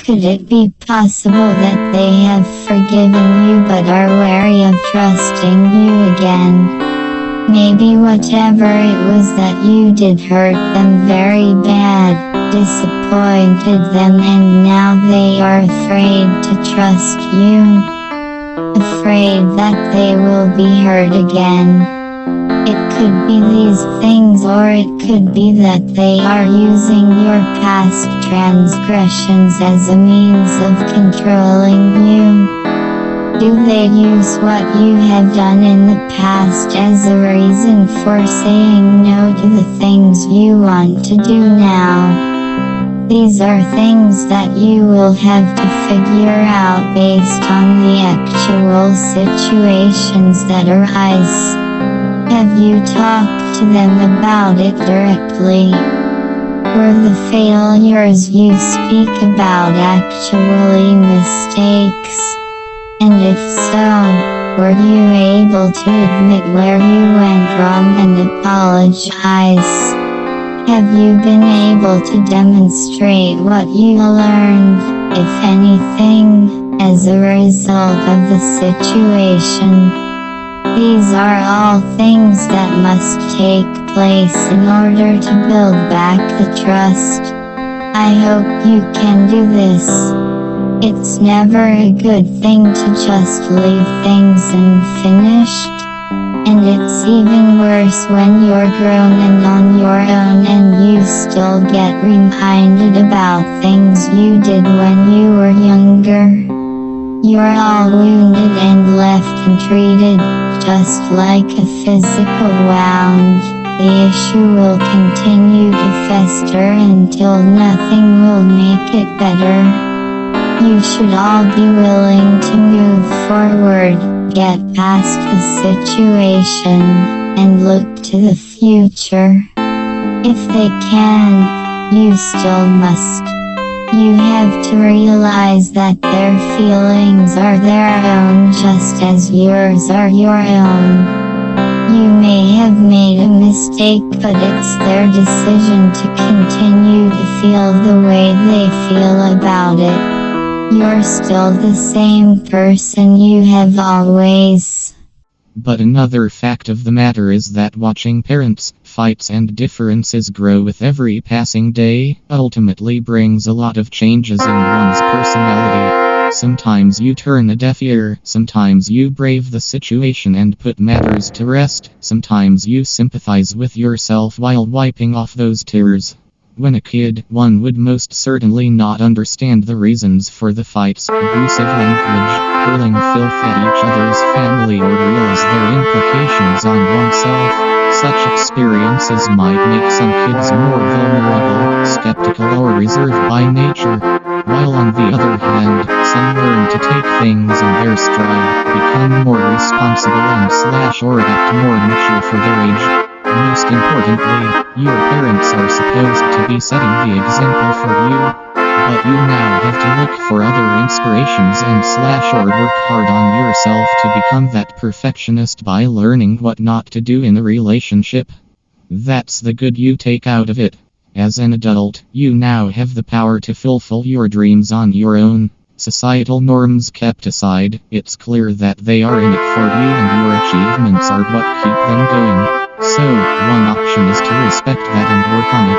Could it be possible that they have forgiven you but are wary of trusting you again? Maybe whatever it was that you did hurt them very bad, disappointed them, and now they are afraid to trust you. Afraid that they will be hurt again. It could be these things, or it could be that they are using your past transgressions as a means of controlling you. Do they use what you have done in the past as a reason for saying no to the things you want to do now? These are things that you will have to figure out based on the actual situations that arise. Have you talked to them about it directly? Were the failures you speak about actually mistakes? And if so, were you able to admit where you went wrong and apologize? Have you been able to demonstrate what you learned, if anything, as a result of the situation? These are all things that must take place in order to build back the trust. I hope you can do this. It's never a good thing to just leave things unfinished. And it's even worse when you're grown and on your own and you still get reminded about things you did when you were younger. You're all wounded and left untreated, just like a physical wound. The issue will continue to fester until nothing will make it better. You should all be willing to move forward, get past the situation, and look to the future. If they can, you still must. You have to realize that their feelings are their own just as yours are your own. You may have made a mistake, but it's their decision to continue to feel the way they feel about it. You're still the same person you have always. But another fact of the matter is that watching parents' fights and differences grow with every passing day ultimately brings a lot of changes in one's personality. Sometimes you turn a deaf ear, sometimes you brave the situation and put matters to rest, sometimes you sympathize with yourself while wiping off those tears. When a kid, one would most certainly not understand the reasons for the fights, abusive language, hurling filth at each other's family, or realize their implications on oneself. Such experiences might make some kids more vulnerable, skeptical, or reserved by nature. While on the other hand, some learn to take things in their stride, become more responsible and or act more mature for their age. Most importantly, your parents are supposed to be setting the example for you, but you now have to look for other inspirations and or work hard on yourself to become that perfectionist by learning what not to do in a relationship. That's the good you take out of it. As an adult, you now have the power to fulfill your dreams on your own. Societal norms kept aside, it's clear that they are in it for you and your achievements are what keep them going. So, one option is to respect that and work on it.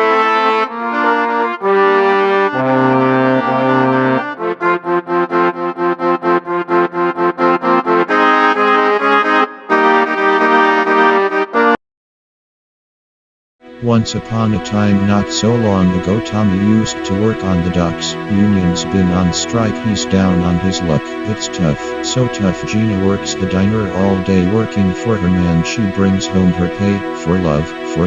Once upon a time not so long ago, Tommy used to work on the docks. Union's been on strike, he's down on his luck. It's tough, so tough. Gina works the diner all day working for her man. She brings home her pay for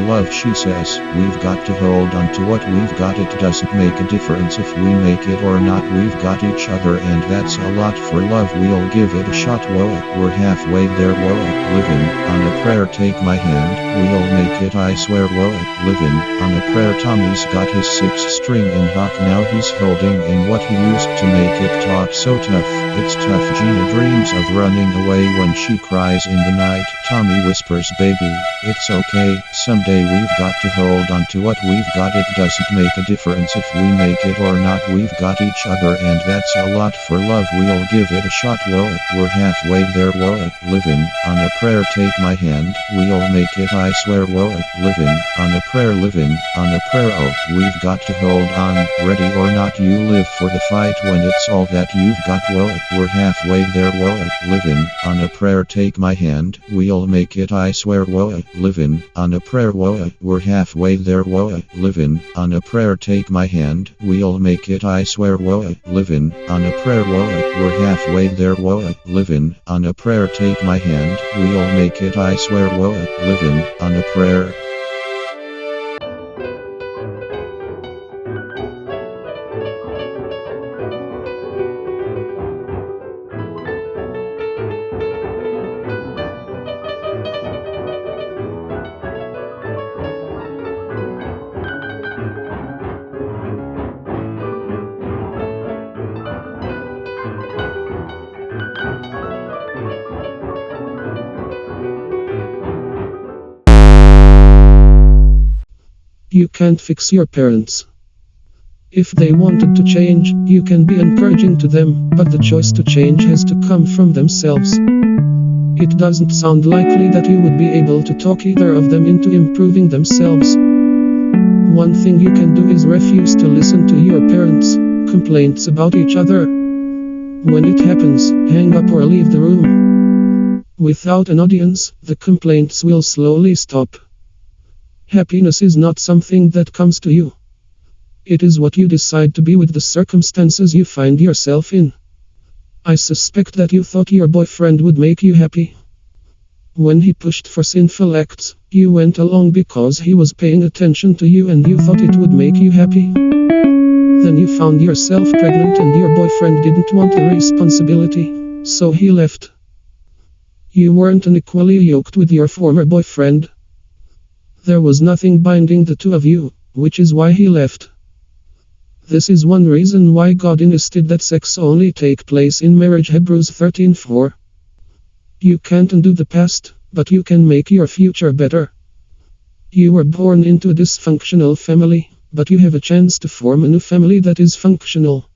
love, she says. We've got to hold on to what we've got. It doesn't make a difference if we make it or not. We've got each other, and that's a lot for love. We'll give it a shot. Whoa, we're halfway there. Whoa, living on a prayer. Take my hand, we'll make it, I swear. Whoa, living on a prayer. Tommy's got his 6-string in hock now. He's holding in what he used to make it talk. So tough, it's tough. Gina dreams of running away when she cries in the night. Tommy whispers, baby, it's okay, son. someday we've got to hold on to what we've got. It doesn't make a difference if we make it or not. We've got each other, and that's a lot for love. We'll give it a shot. Whoa, we're halfway there. Whoa, living on a prayer. Take my hand, we'll make it, I swear. Whoa, living on a prayer. Living on a prayer. Oh, we've got to hold on. Ready or not, you live for the fight when it's all that you've got. Whoa, we're halfway there. Whoa, living on a prayer. Take my hand, we'll make it, I swear. Whoa, living on a prayer. Whoa, we're halfway there. Whoa, living on a prayer. Take my hand, we'll make it, I swear. Whoa, living on a prayer. Whoa, we're halfway there. Whoa, living on a prayer. Take my hand, we'll make it, I swear. Whoa, living on a prayer. You can't fix your parents. If they wanted to change, you can be encouraging to them, but the choice to change has to come from themselves. It doesn't sound likely that you would be able to talk either of them into improving themselves. One thing you can do is refuse to listen to your parents' complaints about each other. When it happens, hang up or leave the room. Without an audience, the complaints will slowly stop. Happiness is not something that comes to you. It is what you decide to be with the circumstances you find yourself in. I suspect that you thought your boyfriend would make you happy. When he pushed for sinful acts, you went along because he was paying attention to you and you thought it would make you happy. Then you found yourself pregnant and your boyfriend didn't want the responsibility, so he left. You weren't unequally yoked with your former boyfriend. There was nothing binding the two of you, which is why he left. This is one reason why God insisted that sex only take place in marriage. Hebrews 13:4. You can't undo the past, but you can make your future better. You were born into a dysfunctional family, but you have a chance to form a new family that is functional.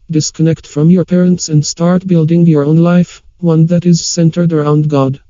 Disconnect from your parents and start building your own life, one that is centered around God.